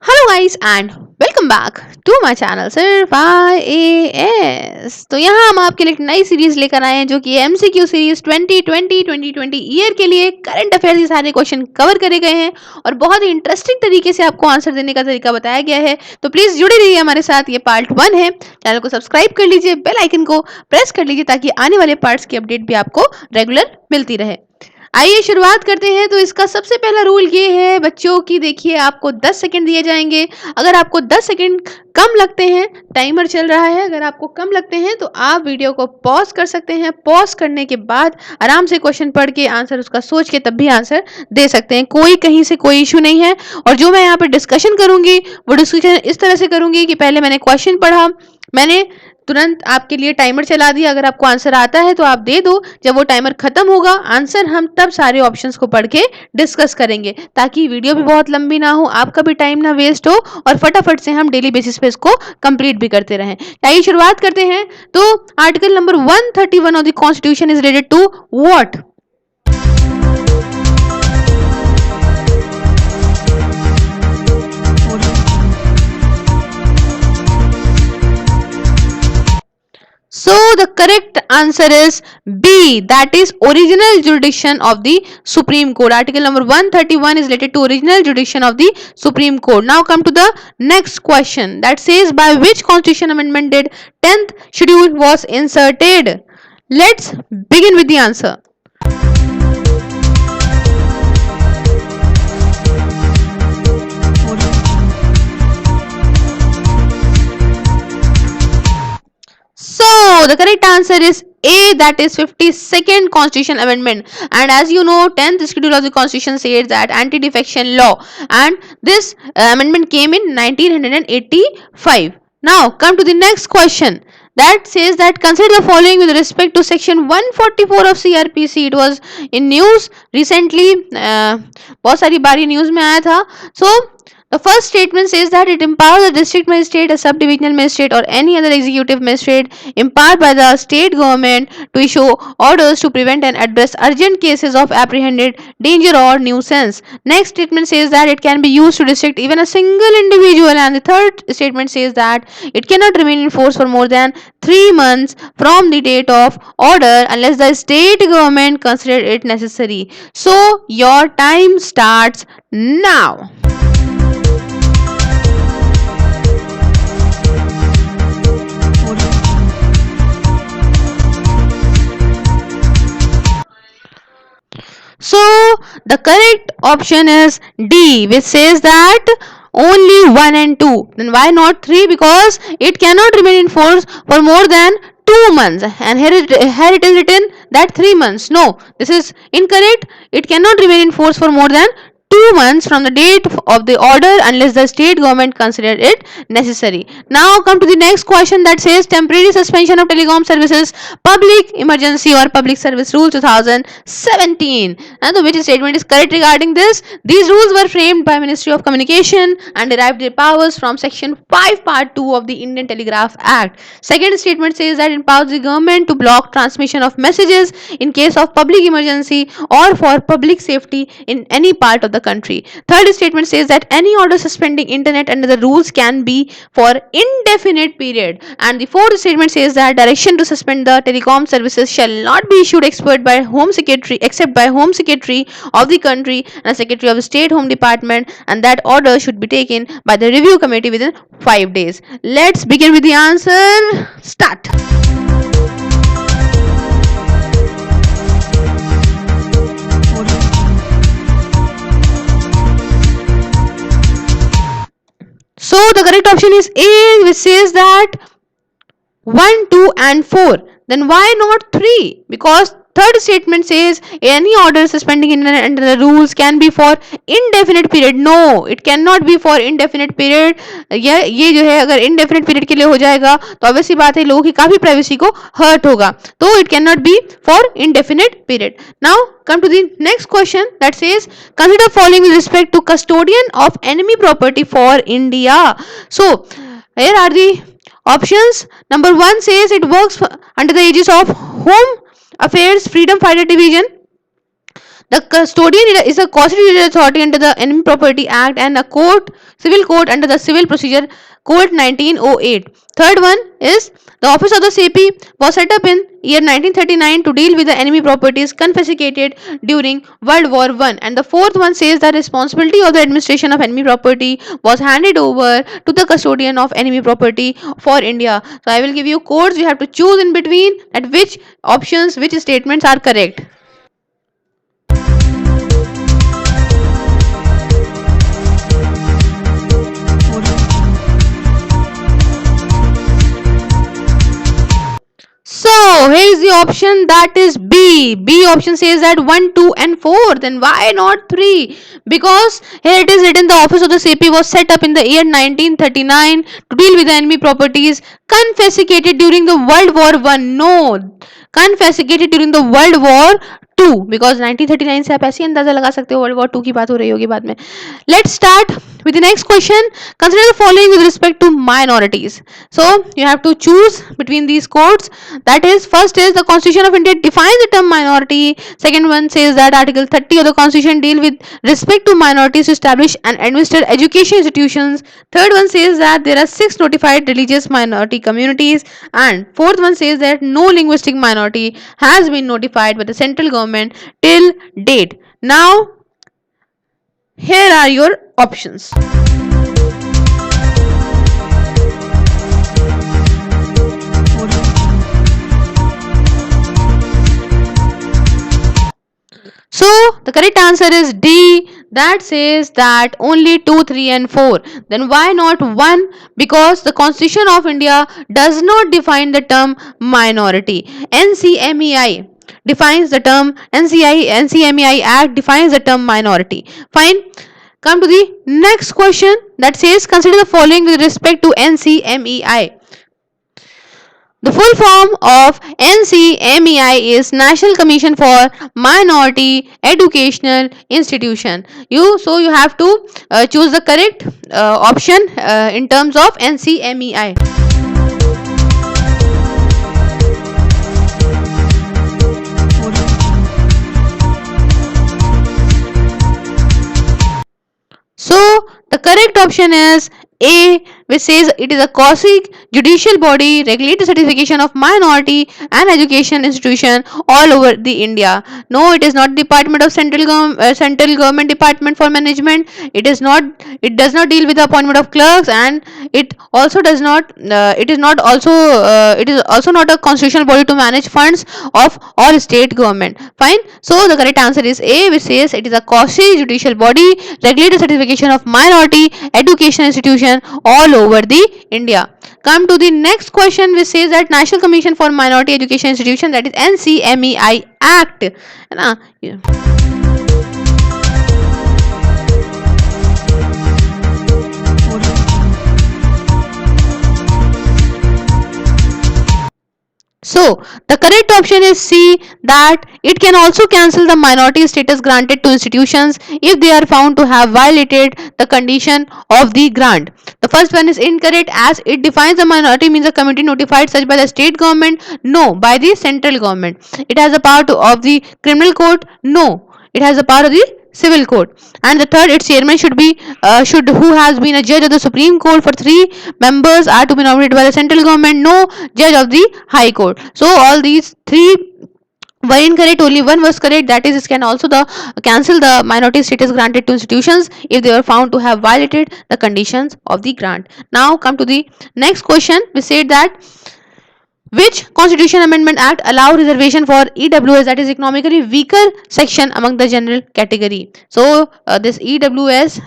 Hello guys and welcome back to my channel सिर्फ IAS। तो यहाँ हम आपके लिए एक नई सीरीज लेकर आए हैं जो कि MCQ सीरीज 2020 ईयर के लिए करंट अफेयर्स के सारे क्वेश्चन कवर करे गए हैं और बहुत ही इंटरेस्टिंग तरीके से आपको आंसर देने का तरीका बताया गया है। तो प्लीज जुड़े रहिए हमारे साथ। ये पार्ट 1 है। चैनल को सब्सक्राइब कर लीजिए, बेल आइकन को प्रेस कर लीजिए ताकि आने वाले पार्ट्स की अपडेट भी आपको रेगुलर मिलती रहे। आइए शुरुआत करते हैं। तो इसका सबसे पहला रूल ये है बच्चों की, देखिए आपको 10 सेकंड दिए जाएंगे। अगर आपको 10 सेकंड कम लगते हैं, टाइमर चल रहा है, अगर आपको कम लगते हैं तो आप वीडियो को पॉज कर सकते हैं। पॉज करने के बाद आराम से क्वेश्चन पढ़ के आंसर उसका सोच के तब भी आंसर दे सकते हैं। कोई कहीं से कोई इशू नहीं है। और जो मैं यहाँ पे डिस्कशन करूंगी वो डिस्कशन इस तरह से करूंगी कि पहले मैंने क्वेश्चन पढ़ा, मैंने तुरंत आपके लिए टाइमर चला दिया। अगर आपको आंसर आता है तो आप दे दो। जब वो टाइमर खत्म होगा आंसर, हम तब सारे ऑप्शंस को पढ़ के डिस्कस करेंगे ताकि वीडियो भी बहुत लंबी ना हो, आपका भी टाइम ना वेस्ट हो और फटाफट से हम डेली बेसिस पे इसको कंप्लीट भी करते रहें। आइए शुरुआत करते हैं। तो article number 131 of the constitution is related to what? So the correct answer is B, that is original jurisdiction of the Supreme Court. Article number 131 is related to original jurisdiction of the Supreme Court. Now come to the next question that says by which constitution amendment did 10th schedule was inserted? Let's begin with the answer. So the correct answer is A, that is 52nd Constitution Amendment. And as you know, 10th schedule of the Constitution says that anti-defection law, and this amendment came in 1985. Now come to the next question that says that consider the following with respect to section 144 of CRPC. It was in news recently, बहुत सारी बारी news में आया था. So the first statement says that it empowers the district magistrate, a subdivisional magistrate, or any other executive magistrate empowered by the state government to issue orders to prevent and address urgent cases of apprehended danger or nuisance. Next statement says that it can be used to restrict even a single individual, and the third statement says that it cannot remain in force for more than 3 months from the date of order unless the state government consider it necessary. So your time starts now. So the correct option is D, which says that only 1 and 2. Then why not 3? Because it cannot remain in force for more than 2 months. And here it is written that 3 months. No, this is incorrect. It cannot remain in force for more than 2 months from the date of the order unless the state government consider it necessary. Now come to the next question that says temporary suspension of telecom services, public emergency or public service rule 2017. And which statement is correct regarding this? These rules were framed by Ministry of Communication and derived their powers from section 5 part 2 of the Indian Telegraph Act. Second statement says that it empowers the government to block transmission of messages in case of public emergency or for public safety in any part of the country. Third statement says that any order suspending internet under the rules can be for indefinite period. And the fourth statement says that direction to suspend the telecom services shall not be issued except by Home Secretary of the country and Secretary of the State Home Department, and that order should be taken by the review committee within 5 days. Let's begin with the answer. Start. So the correct option is A, which says that 1, 2 and 4. Then why not 3? Because third statement says any order suspending internet under the rules can be for indefinite period. No, it cannot be for indefinite period. ये जो है अगर indefinite period के लिए हो जाएगा तो obviously बात है लोगों की काफी privacy को hurt होगा. तो it cannot be for indefinite period. Now come to the next question that says consider following with respect to custodian of enemy property for India. So here are the options. Number 1 says it works under the aegis of Home Affairs Freedom Fighter Division. The custodian is a constituted authority under the Enemy Property Act and a civil court under the Civil Procedure Code 1908. Third one is the office of the CP was set up in year 1939 to deal with the enemy properties confiscated during World War I. And the fourth one says that responsibility of the administration of enemy property was handed over to the custodian of enemy property for India. So I will give you codes. You have to choose in between at which options, which statements are correct. So here is the option that is B. B option says that 1, 2 and 4. Then why not 3? Because here it is written the office of the CP was set up in the year 1939 to deal with the enemy properties confiscated during the World War I. No, confiscated during the World War II, because 1939 से आप ऐसे ही अंदाजा लगा सकते हो world war 2 की बात हो रही होगी बाद में. Let's start with the next question. Consider the following with respect to minorities. So you have to choose between these codes. That is, first is the Constitution of India defines the term minority. Second one says that Article 30 of the Constitution deal with respect to minorities to establish and administer education institutions. Third one says that there are 6 notified religious minority communities. And fourth one says that no linguistic minority has been notified by the central government till date. Now, here are your options. So the correct answer is D. That says that only 2, 3 and 4. Then why not 1? Because the Constitution of India does not define the term minority. NCMEI defines the term, NCMEI Act defines the term minority. Fine. Come to the next question that says consider the following with respect to NCMEI. The full form of NCMEI is National Commission for Minority Educational Institution. You have to choose the correct option in terms of NCMEI. So the correct option is A, which says it is a quasi-judicial body regulate the certification of minority and education institution all over the India. No, it is not Department of Central Government Department for Management. It does not deal with the appointment of clerks, and it also does not. It is also not a constitutional body to manage funds of all state government. Fine. So the correct answer is A, which says it is a quasi-judicial body regulate the certification of minority education institution all over the India. Come to the next question, which says that National Commission for Minority Education Institution, that is NCMEI Act. So the correct option is C, that it can also cancel the minority status granted to institutions if they are found to have violated the condition of the grant. The first one is incorrect, as it defines a minority means a community notified such by the state government. No, by the central government. It has a power of the criminal code. No, it has a power of the civil code. And the third, its chairman should who has been a judge of the Supreme Court for 3 members are to be nominated by the central government. No judge of the High Court. So all these 3 were incorrect. Only one was correct, that is, it can also cancel the minority status granted to institutions if they were found to have violated the conditions of the grant. Now come to the next question. We said that which Constitution Amendment Act allow reservation for EWS, that is economically weaker section, among the general category? So this EWS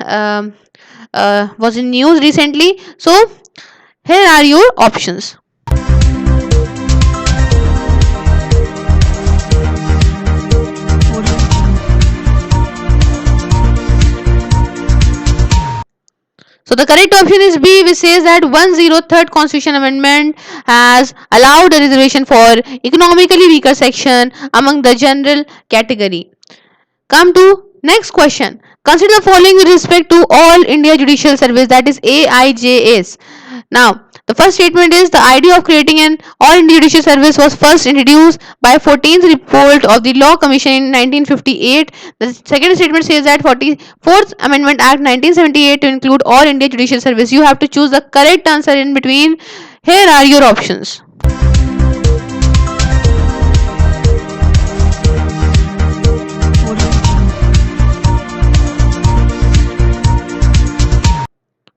was in news recently. So here are your options. So the correct option is B, which says that 103rd Constitution Amendment has allowed a reservation for economically weaker section among the general category. Come to next question. Consider the following with respect to All India Judicial Service, that is AIJS. Now, the first statement is the idea of creating an all India judicial service was first introduced by 14th report of the Law Commission in 1958. The second statement says that 44th Amendment Act 1978 to include all India judicial service. You have to choose the correct answer in between. Here are your options.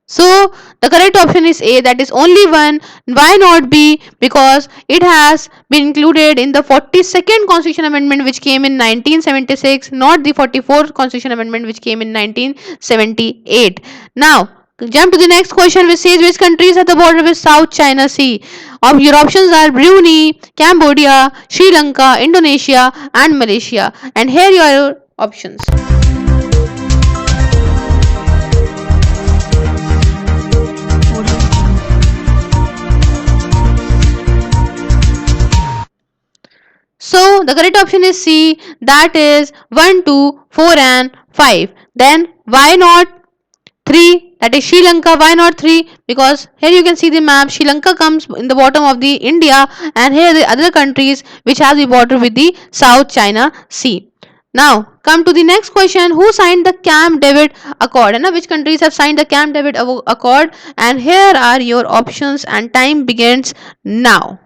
So the correct option is A, that is only one. Why not B? Because it has been included in the 42nd Constitution Amendment which came in 1976, not the 44th Constitution Amendment which came in 1978. Now jump to the next question which says which countries at the border with South China Sea? Your options are Brunei, Cambodia, Sri Lanka, Indonesia and Malaysia. And here are your options. So the correct option is C, that is 1, 2, 4 and 5. Then why not 3? That is Sri Lanka. Why not 3? Because here you can see the map. Sri Lanka comes in the bottom of the India, and here the other countries which has the border with the South China Sea. Now come to the next question. Who signed the Camp David Accord? And which countries have signed the Camp David Accord? And here are your options and time begins now.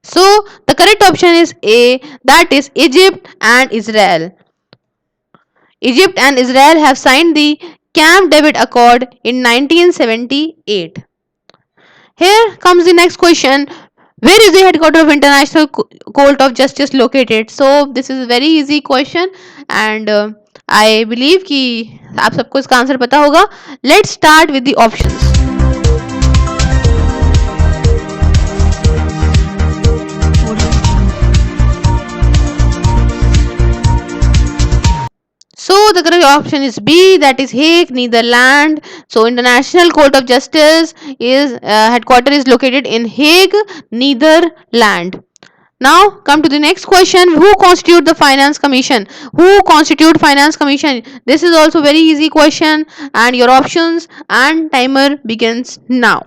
So the correct option is A, that is Egypt and Israel. Egypt and Israel have signed the Camp David Accord in 1978. Here comes the next question. Where is the headquarters of International Court of Justice located? So this is a very easy question and I believe कि आप सबको इसका answer पता होगा. Let's start with the options. So the correct option is B, that is Hague, Netherlands. So International Court of Justice is headquarters is located in Hague, Netherlands. Now come to the next question. Who constitute the Finance Commission? Who constitute Finance Commission? This is also very easy question and your options and timer begins now.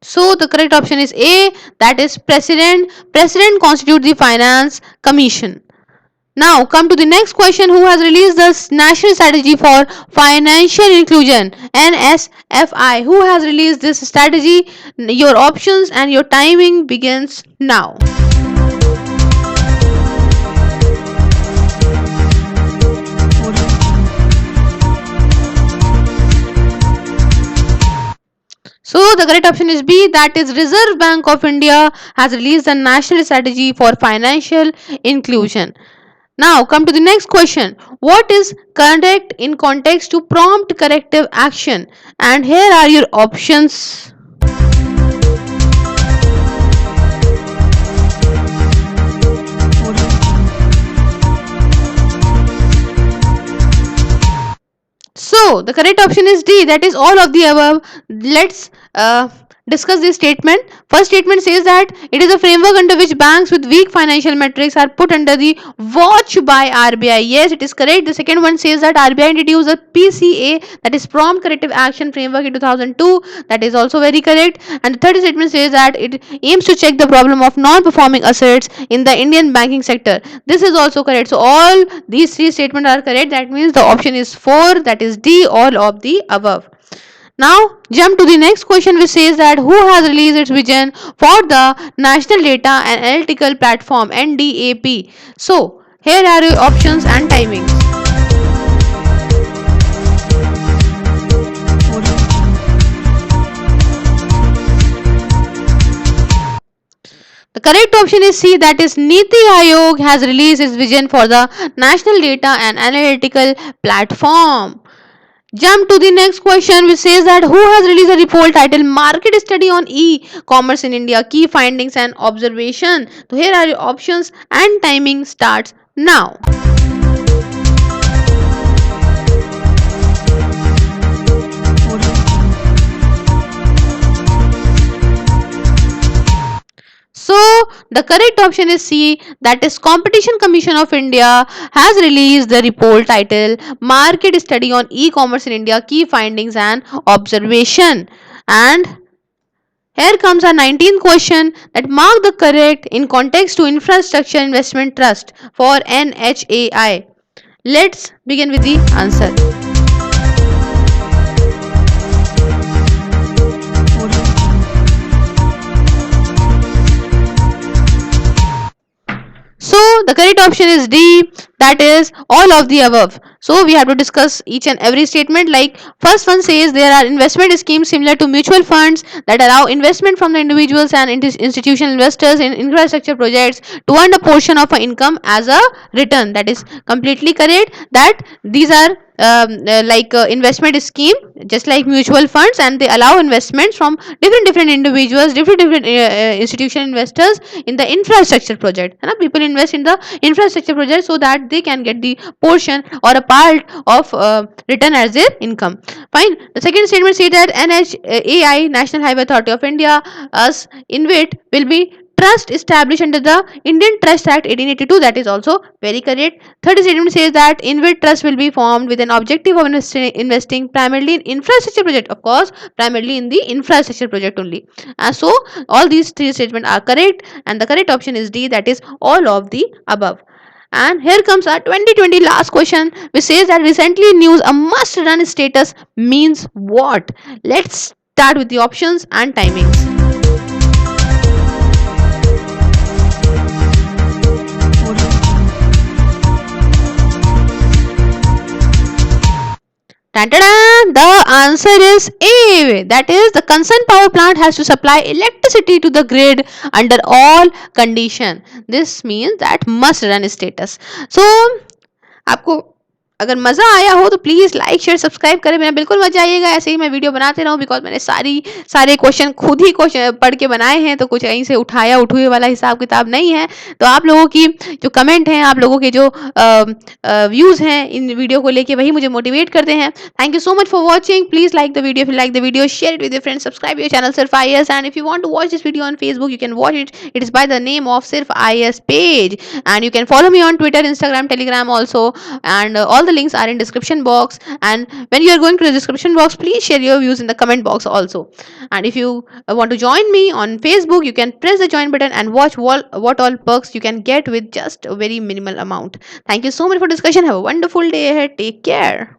So the correct option is A, that is President. President constitutes the Finance Commission. Now come to the next question. Who has released the National Strategy for Financial Inclusion, NSFI? Who has released this strategy? Your options and your timing begins now. So the correct option is B, that is Reserve Bank of India has released the National Strategy for Financial Inclusion. Now come to the next question. What is correct in context to prompt corrective action? And here are your options. So the correct option is D, that is all of the above. Let's discuss this statement. First statement says that it is a framework under which banks with weak financial metrics are put under the watch by RBI. Yes, it is correct. The second one says that RBI introduced a PCA, that is Prompt Corrective Action Framework, in 2002. That is also very correct. And the third statement says that it aims to check the problem of non-performing assets in the Indian banking sector. This is also correct. So all these three statements are correct. That means the option is 4, that is D, all of the above. Now jump to the next question which says that who has released its vision for the National Data and Analytical Platform, NDAP. So here are your options and timings. The correct option is C, that is Niti Aayog has released its vision for the National Data and Analytical Platform. Jump to the next question which says that who has released a report titled Market Study on E-Commerce in India, Key Findings and Observation. So here are your options and timing starts now. So the correct option is C, that is Competition Commission of India has released the report titled Market Study on E-commerce in India, Key Findings and Observation. And here comes our 19th question that mark the correct in context to Infrastructure Investment Trust for NHAI. Let's begin with the answer. So the correct option is D, that is all of the above. So we have to discuss each and every statement. Like first one says there are investment schemes similar to mutual funds that allow investment from the individuals and institutional investors in infrastructure projects to earn a portion of an income as a return. That is completely correct. That these are like investment scheme just like mutual funds, and they allow investments from different individuals, different institutional investors in the infrastructure project, and people invest in the infrastructure project so that they can get the portion or a part of return as their income. Fine. The second statement says that NHAI, National Highway Authority of India, as InvIT, will be trust established under the Indian Trust Act 1882. That is also very correct. Third statement says that InvIT Trust will be formed with an objective of investing primarily in infrastructure project. Of course, primarily in the infrastructure project only. So all these three statements are correct, and the correct option is D, that is all of the above. And here comes our 2020 last question, which says that recently news a must run status means what? Let's start with the options and timings. Ta-da-da! The answer is A. That is, the concerned power plant has to supply electricity to the grid under all condition. This means that must run status. So, आपको अगर मज़ा आया हो तो please like share subscribe करें, मेरा बिल्कुल मजा आइएगा, ऐसे ही मैं वीडियो बनाते रहूँ, बिकॉज मैंने सारे क्वेश्चन खुद ही पढ़ के बनाए हैं, तो कुछ कहीं से उठाया उठुए वाला हिसाब किताब नहीं है। तो आप लोगों की जो कमेंट हैं, आप लोगों के जो व्यूज़ हैं इन वीडियो को लेके, वही मुझे मोटिवेट करते हैं। Thank you so much for watching. Please like the video, if you like the video, share it with your friends, subscribe your channel Sirf IAS, and if you want to watch this video on Facebook, you can watch it. It is by the name of Sirf IAS page, and you can follow me on Twitter, Instagram, Telegram also, and all the links are in description box. And when you are going to the description box, please share your views in the comment box also. And if you want to join me on Facebook, you can press the join button and watch what all perks you can get with just a very minimal amount. Thank you so much for discussion. Have a wonderful day ahead. Take care.